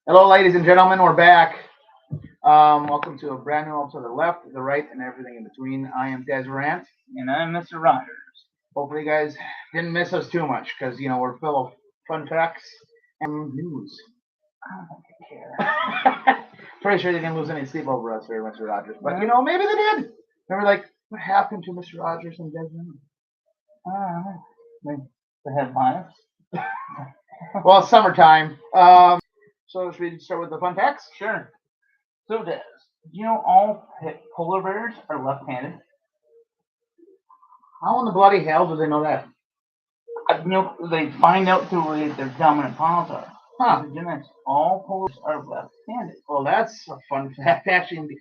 Hello, ladies and gentlemen. We're back. Welcome to a brand new episode of the left, the right, and everything in between. I am Des Rant. And I'm Mr. Rogers. Hopefully, you guys didn't miss us too much because we're full of fun facts and news. I don't care. Pretty sure they didn't lose any sleep over us here, Mr. Rogers. But Yeah. maybe they did. They were like, "What happened to Mr. Rogers and Des Rant?" The headlines. Well, it's summertime. So should we start with the fun facts? Sure. So, Des, do you know all polar bears are left-handed? How in the bloody hell do they know that? They find out through where their dominant paws are. Huh. The genetics. All polar bears are left-handed. Well, that's a fun fact. Actually,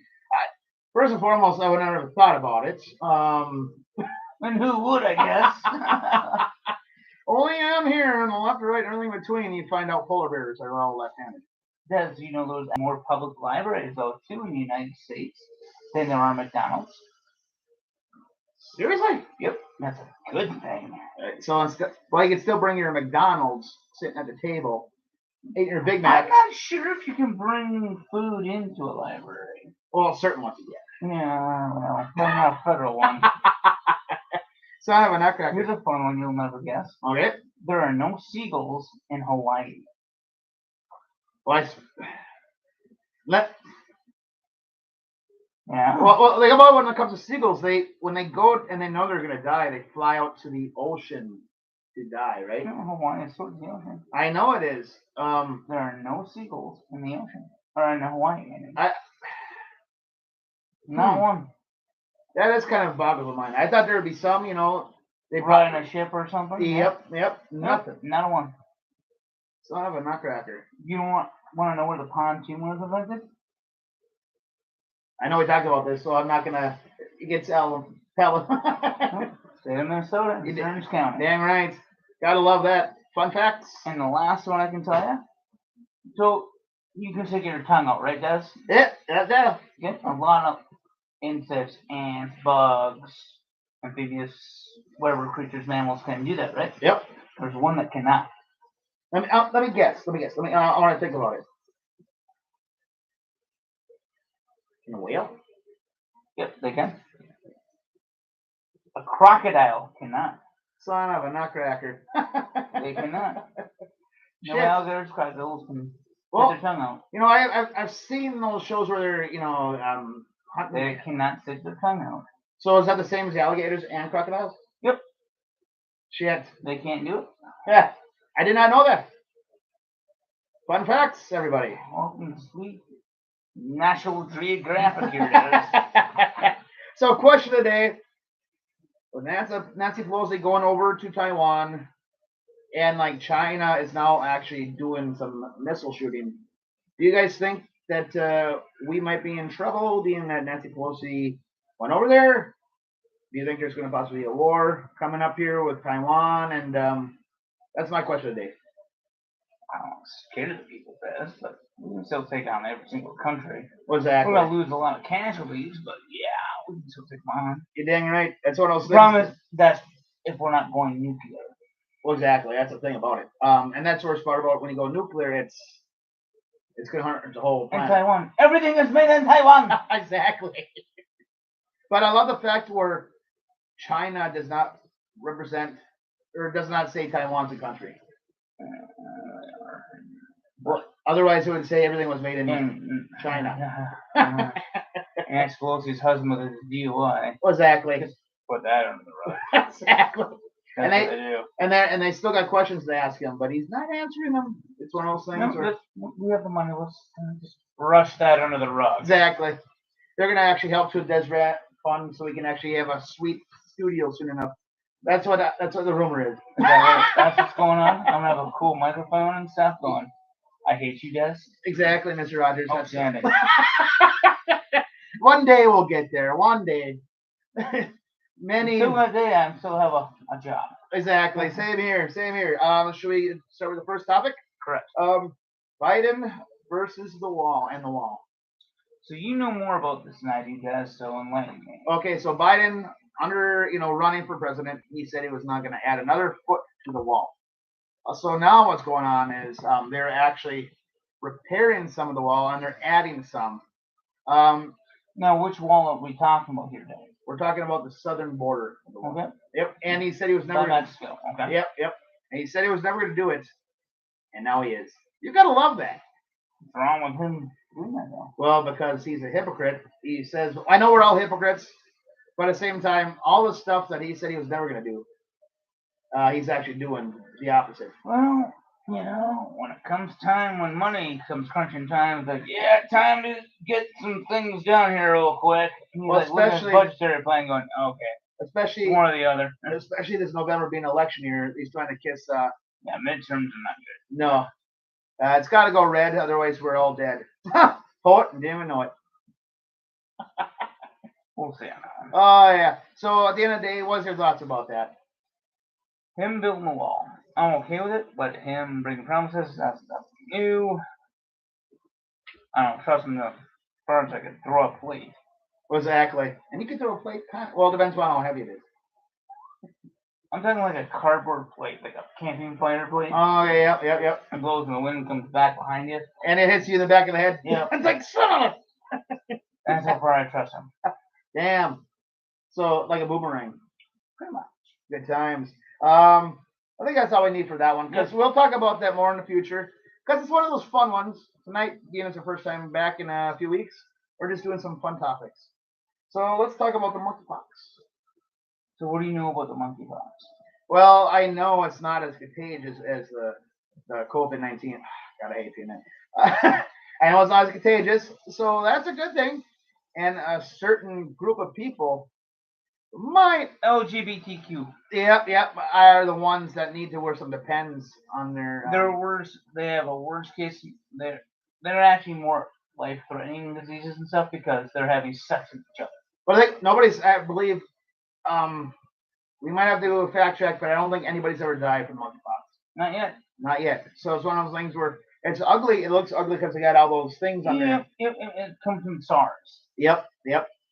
first and foremost, I would never have thought about it. And who would, I guess? Only on here on the left or right, and everything between, you find out polar bears are all left-handed. Des, you know there's more public libraries, though, too, in the United States than there are McDonald's? Seriously? Yep, that's a good thing. So, you can still bring your McDonald's sitting at the table, eating your Big Mac. I'm not sure if you can bring food into a library. Well, certain ones you get. Yeah, well, not a federal one. So I have a nutcracker. Here's a fun one you'll never guess. Okay. There are no seagulls in Hawaii. Well, Yeah. Well, think about when it comes to seagulls. When they go and they know they're gonna die, they fly out to the ocean to die, right? Hawaii is towards the ocean. I know it is. There are no seagulls in the ocean. Or in Hawaii. Not one. That is kind of boggles my mind. I thought there would be some, They ride in a ship or something? Yep. Nothing. Not one. Son of a nutcracker. You want to know where the pontoon was invented? I know we talked about this, so I'm not gonna get Pella. State of Minnesota, Stearns County. Dang right. Gotta love that. Fun facts. And the last one I can tell you. So you can stick your tongue out, right, Des? Yeah, that's Get a lot of insects, ants, bugs, amphibious, whatever creatures, mammals can do that, right? Yep. There's one that cannot. Let me guess. I want to think about it. Can a whale? Yep, they can. A crocodile cannot. Son of a nutcracker. They cannot. No Shit. alligators, crocodiles can get their tongue out. I've seen those shows where they're hunting. They cannot stick their tongue out. So is that the same as the alligators and crocodiles? Yep. Shit. They can't do it. Yeah, I did not know that. Fun facts, everybody. Welcome to sweet National Geographic here, Des. So, question today: with Nancy Pelosi going over to Taiwan, and China is now actually doing some missile shooting, do you guys think that we might be in trouble being that Nancy Pelosi went over there? Do you think there's going to possibly be a war coming up here with Taiwan? And that's my question today. I'm scared of the people, Des, but we can still take down every single country. Exactly. We're going to lose a lot of casualties, but yeah, we can still take them on. You're dang right. That's what I was thinking. Promise that's if we're not going nuclear. Well, exactly. That's the thing about it. And that's the worst part about it. When you go nuclear, it's going to hurt the whole planet. In Taiwan. Everything is made in Taiwan. Exactly. But I love the fact where China does not represent or does not say Taiwan's a country. Well, otherwise it would say everything was made in China. Nancy Pelosi's husband is DUI. Exactly. Just put that under the rug. Exactly. That's what they do. And they still got questions to ask him, but he's not answering them. It's one of those things. We have the money. Let's just brush that under the rug. Exactly. They're gonna actually help to Desrat Fund so we can actually have a sweet studio soon enough. That's what the rumor is. That's what's going on. I'm gonna have a cool microphone and stuff going. I hate you, Des. Exactly, Mr. Rogers. Outstanding. One day we'll get there. One day. Until that day, I still have a job. Exactly. Same here. Should we start with the first topic? Correct. Biden versus the wall and the wall. So you know more about this than I do, Des, so enlighten me. Okay, so Biden, running for president, he said he was not going to add another foot to the wall. So now what's going on is they're actually repairing some of the wall and they're adding some. Um, Now, which wall are we talking about here, Dave? we're talking about the southern border of the wall. Okay. Yep. And he said he was By never. Mexico. Okay. Yep. Yep. And he said he was never going to do it, and now he is. You gotta love that. What's wrong with him doing that though? Well, because he's a hypocrite. He says, I know we're all hypocrites, but at the same time, all the stuff that he said he was never going to do, he's actually doing the opposite. Well, you know, when it comes time, when money comes crunching time, it's like, yeah, time to get some things done here real quick. And he's Well, like, looking at his especially- budgetary plan going, okay, Especially, one or the other. especially this November being election year, he's trying to kiss. Yeah, midterms are not good. No, it's got to go red, otherwise we're all dead. Poet, didn't even know it. We'll see on that one. Oh yeah. So at the end of the day, what's your thoughts about that? Him building the wall, I'm okay with it, but him breaking promises, that's new. I don't trust him enough. As far as I could throw a plate. Exactly. And you can throw a plate. Well, it depends on how heavy it is. I'm talking like a cardboard plate, like a camping fire plate. Oh yeah, yep. It blows and the wind comes back behind you. And it hits you in the back of the head. Yeah. It's like son of a. That's how far I trust him. Damn. So like a boomerang. Pretty much. Good times. I think that's all we need for that one because we'll talk about that more in the future because it's one of those fun ones. Tonight, being it's our first time back in a few weeks, we're just doing some fun topics. So let's talk about the monkeypox. So what do you know about the monkeypox? Well, I know it's not as contagious as the COVID-19. God, I hate seeing that. I know it's not as contagious, so that's a good thing. And a certain group of people might, LGBTQ. yep, are the ones that need to wear some Depends on their. They're worse. They have a worse case. They're actually more life-threatening diseases and stuff because they're having sex with each other. But I think nobody's, I believe, we might have to do a fact check, but I don't think anybody's ever died from monkeypox. Not yet. Not yet. So it's one of those things where it's ugly. It looks ugly because they got all those things on there. It comes from SARS. Yep.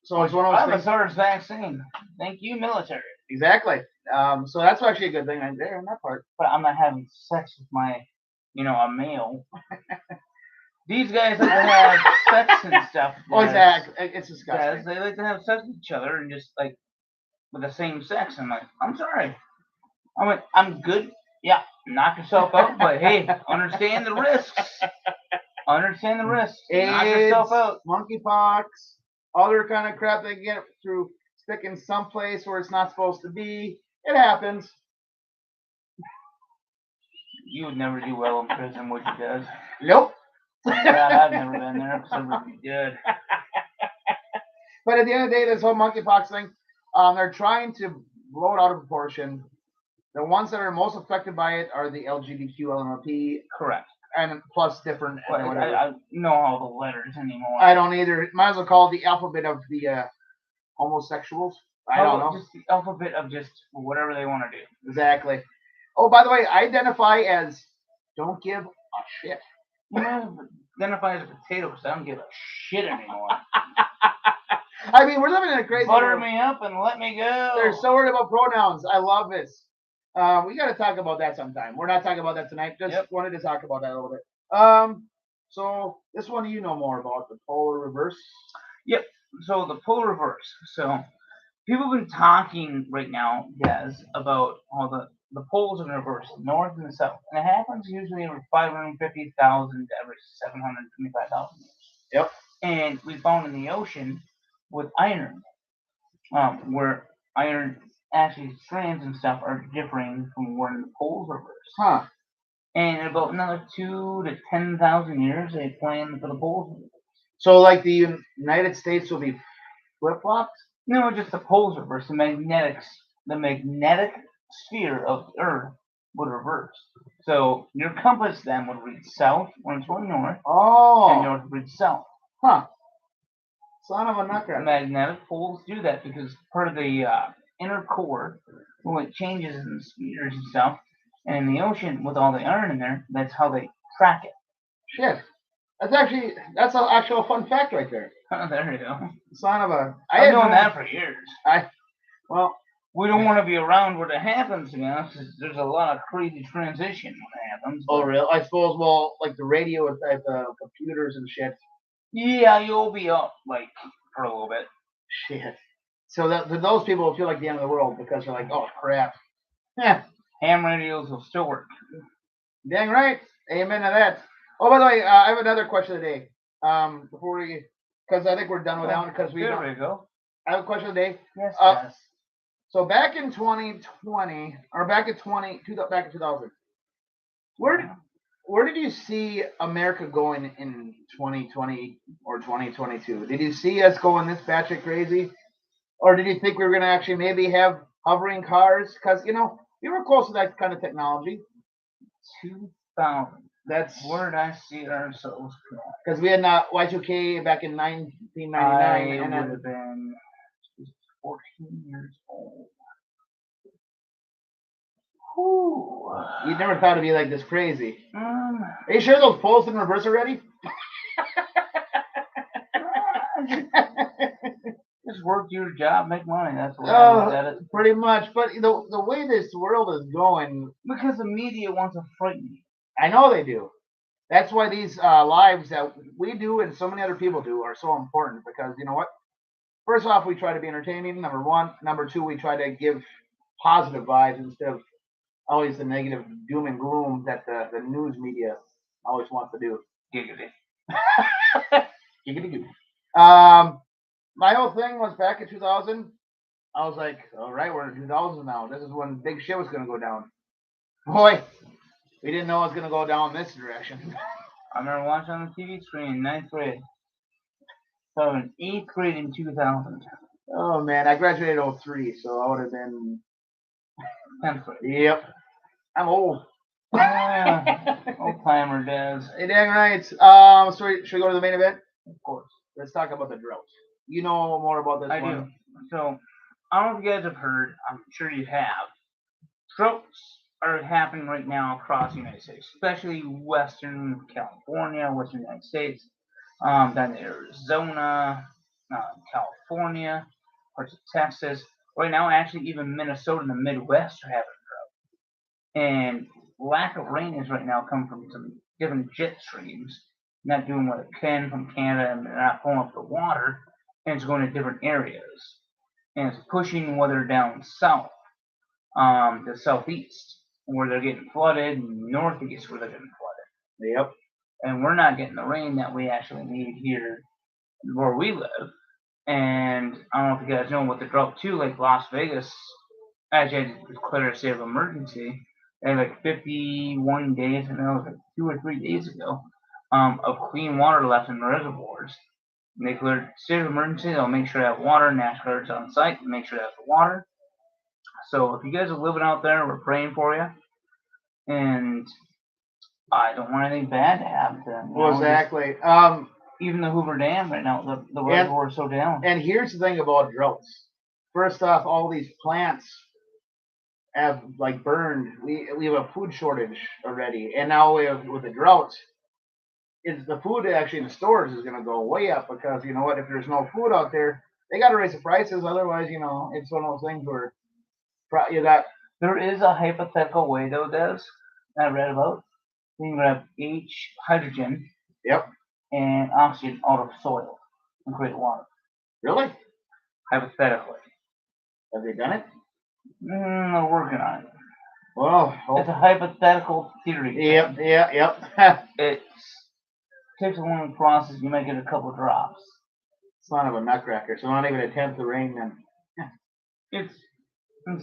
So it's one of I those have a things. SARS vaccine. Thank you, military. Exactly. So that's actually a good thing right there in that part. But I'm not having sex with my, a male. These guys like to have sex and stuff. Oh, exactly. It's disgusting. Guys, they like to have sex with each other and just like with the same sex. I'm like, I'm sorry. I'm good. Yeah, knock yourself out. But hey, understand the risks. Understand the risks. Knock yourself out. Monkeypox, other kind of crap they get through sticking someplace where it's not supposed to be. It happens. You would never do well in prison, would you, guys? Nope. God, I've never been there, because I would be dead. But at the end of the day, this whole monkeypox thing, they're trying to blow it out of proportion. The ones that are most affected by it are the LGBTQ, LMNOP, Correct. and plus different. But I know all the letters anymore. I don't either. Might as well call it the alphabet of the homosexuals. I don't know. Just the alphabet of just whatever they want to do. Exactly. Oh, by the way, I identify as don't give a shit. You know, identify as a potato because I don't give a shit anymore. I mean, we're living in a crazy Butter world. me up and let me go. They're so worried about pronouns. I love this. We got to talk about that sometime. We're not talking about that tonight. Just wanted to talk about that a little bit. So this one you know more about, the polar reverse. Yep. So the polar reverse. So people have been talking right now, guys, about how the poles are in reverse, the north and the south. And it happens usually every 550,000 to every 725,000 years. Yep. And we found in the ocean with iron, where iron actually strands and stuff are differing from when the poles reverse. Huh. And in about another 2 to 10,000 years, they plan for the poles. So like the United States will be flip-flopped? No, just the poles reverse. The magnetic sphere of the Earth would reverse. So your compass then would read south when it's going north, and north would read south. Huh. Son of a knucker. The magnetic poles do that because part of the inner core, when it changes in the spheres and stuff, and in the ocean with all the iron in there, that's how they track it. Shit. That's an actual fun fact right there. There you go. Son of a. I've known that for years. Well, we don't want to be around when it happens, to be honest. There's a lot of crazy transition when it happens. Oh, real? I suppose. Well, like the radio with the computers and shit. Yeah, you'll be up like for a little bit. Shit. So that those people will feel like the end of the world because they're like, oh crap. Yeah. Ham radios will still work. Dang right. Amen to that. Oh, by the way, I have another question today. Before we, because I think we're done with that one because we. There we go. I have a question today. Yes, yes. So back in 2020, or back in 2000, where did you see America going in 2020 or 2022? Did you see us going this batshit crazy, or did you think we were gonna actually maybe have hovering cars? Because we were close to that kind of technology. 2000. That's where did I see ourselves? Because we had not Y2K back in 1999, I and would have been 14 years old. Whew. You never thought it'd be like this crazy. Are you sure those poles didn't reverse already? Just work your job, make money. That's what I look at it. Pretty much. But the way this world is going, because the media wants to frighten you. I know they do. That's why these lives that we do and so many other people do are so important. Because you know what? First off, we try to be entertaining. Number one. Number two, we try to give positive vibes instead of always the negative doom and gloom that the news media always wants to do. Giggity. Giggity goo. My whole thing was back in 2000. I was like, all right, we're in 2000 now. This is when big shit was going to go down. Boy, we didn't know it was going to go down this direction. I remember watching on the TV screen in 9th grade. So in 8th grade in 2000. Oh, man. I graduated in 03, so I would have been 10th grade. Yep. I'm old. Old timer, Des. Hey, dang right. So should we go to the main event? Of course. Let's talk about the drought. You know more about this one. I do. So, I don't know if you guys have heard. I'm sure you have. Droughts are happening right now across the United States, especially Western California, Western United States, down in Arizona, California, parts of Texas. Right now, actually, even Minnesota and the Midwest are having drought. And lack of rain is right now coming from some different jet streams, not doing what it can from Canada, and they're not pulling up the water, and it's going to different areas. And it's pushing weather down south, the southeast, where they're getting flooded, and northeast where they're getting flooded. Yep. And we're not getting the rain that we actually need here where we live. And I don't know if you guys know what the drought too, like Las Vegas actually had to declare a state of emergency. They had like 51 days, and that was like 2 or 3 days ago, of clean water left in the reservoirs. And they declared state of emergency. They'll make sure they have water. National Guard's on site and make sure they have the water. So if you guys are living out there, we're praying for you. And I don't want anything bad to happen to them. Well, exactly. Even the Hoover Dam right now, the reservoir is so down. And here's the thing about droughts. First off, all these plants have like burned. We have a food shortage already, and now we have with the drought. Is the food actually in the stores is going to go way up because you know what? If there's no food out there, they got to raise the prices. Otherwise, it's one of those things where you got. There is a hypothetical way though, Des, I read about. You can grab hydrogen. Yep. And oxygen out of soil and create water. Really? Hypothetically. Have they done it? They're working on it. Well, it's a hypothetical theory. Yep. It takes a long process. You might get a couple of drops. Son of a nutcracker. So not even a tenth of rain then. It's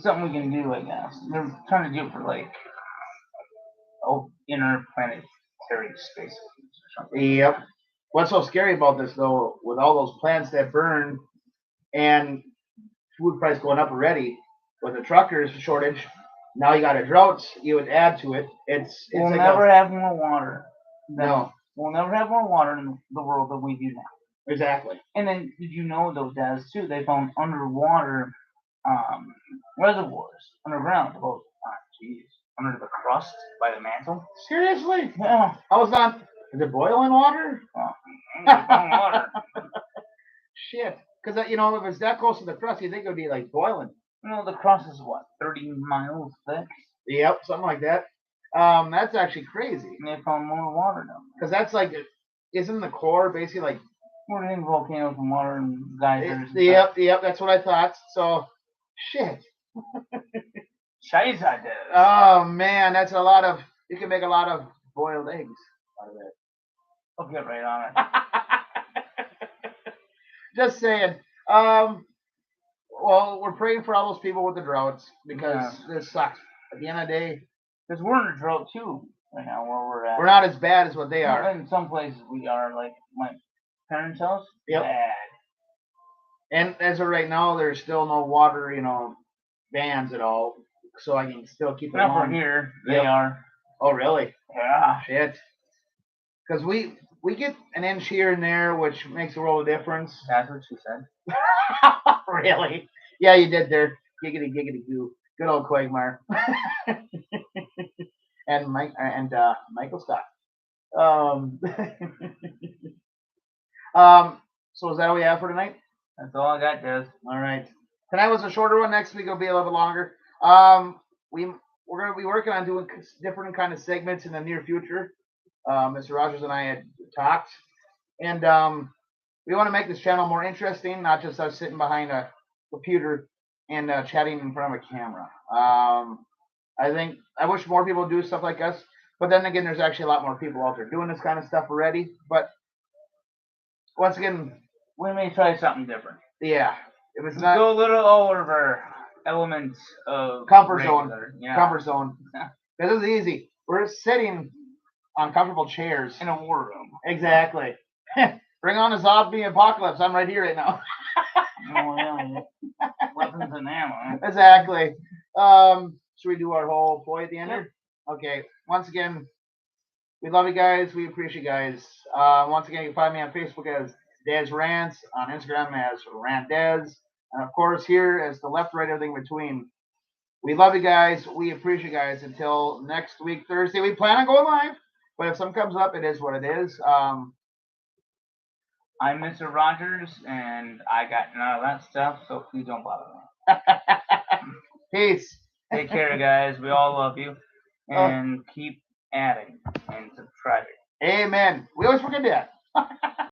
something we can do, I guess. They're trying to do it for like interplanetary space. Yep. What's so scary about this though, with all those plants that burn and food price going up already, with the truckers shortage, now you got a drought, you would add to it. We'll never have more water. No. We'll never have more water in the world than we do now. Exactly. And then did you know those guys too? They found underwater reservoirs underground under the crust by the mantle. Seriously? Yeah. How was that? Is it boiling water? Water. Shit. Because if it's that close to the crust, you think it would be like boiling. The crust is what, 30 miles thick? Yep, something like that. That's actually crazy. And they found more water down there. Because that's like, isn't the core basically like? What do you think volcanoes and water and geysers? Yep, that's what I thought. So, shit. Scheiße, I did. Oh man, that's a lot of. You can make a lot of boiled eggs out of it. I'll get right on it. Just saying. Well, we're praying for all those people with the droughts because this sucks. At the end of the day, because we're in a drought too right now where we're at. We're not as bad as what they are. In some places we are, like my parents' house. Yep. Bad. And as of right now, there's still no water, bans at all, so I can still keep it Not on. for here. They are. Oh, really? Yeah. Shit. Because we get an inch here and there, which makes a world of difference. That's what she said. Really? Yeah, you did there. Giggity, giggity, goo. Good old Quagmire. and Michael Scott. So is that all we have for tonight? That's all I got, Des. All right. Tonight was a shorter one. Next week will be a little bit longer. We're gonna be working on doing different kind of segments in the near future. Mr. Rogers and I had talked, and we want to make this channel more interesting, not just us sitting behind a computer and chatting in front of a camera. I wish more people do stuff like us, but then again, there's actually a lot more people out there doing this kind of stuff already. But once again, we may try something different. Yeah, if it's not go a little over elements of comfort zone. Yeah. Comfort zone. This is easy. We're sitting on comfortable chairs in a war room. Exactly. Bring on a zombie apocalypse. I'm right here right now. Oh, yeah. Weapons and ammo. Exactly. Should we do our whole ploy at the end here? Okay. Once again, we love you guys. We appreciate you guys. Once again, you can find me on Facebook as Dez Rants, on Instagram as Rant Dez, and of course here as the left, right, everything between. We love you guys. We appreciate you guys. Until next week, Thursday, we plan on going live. But if something comes up, it is what it is. I'm Mr. Rogers, and I got none of that stuff, so please don't bother me. Peace. Take care, guys. We all love you. And keep adding and subscribing. Amen. We always forget that.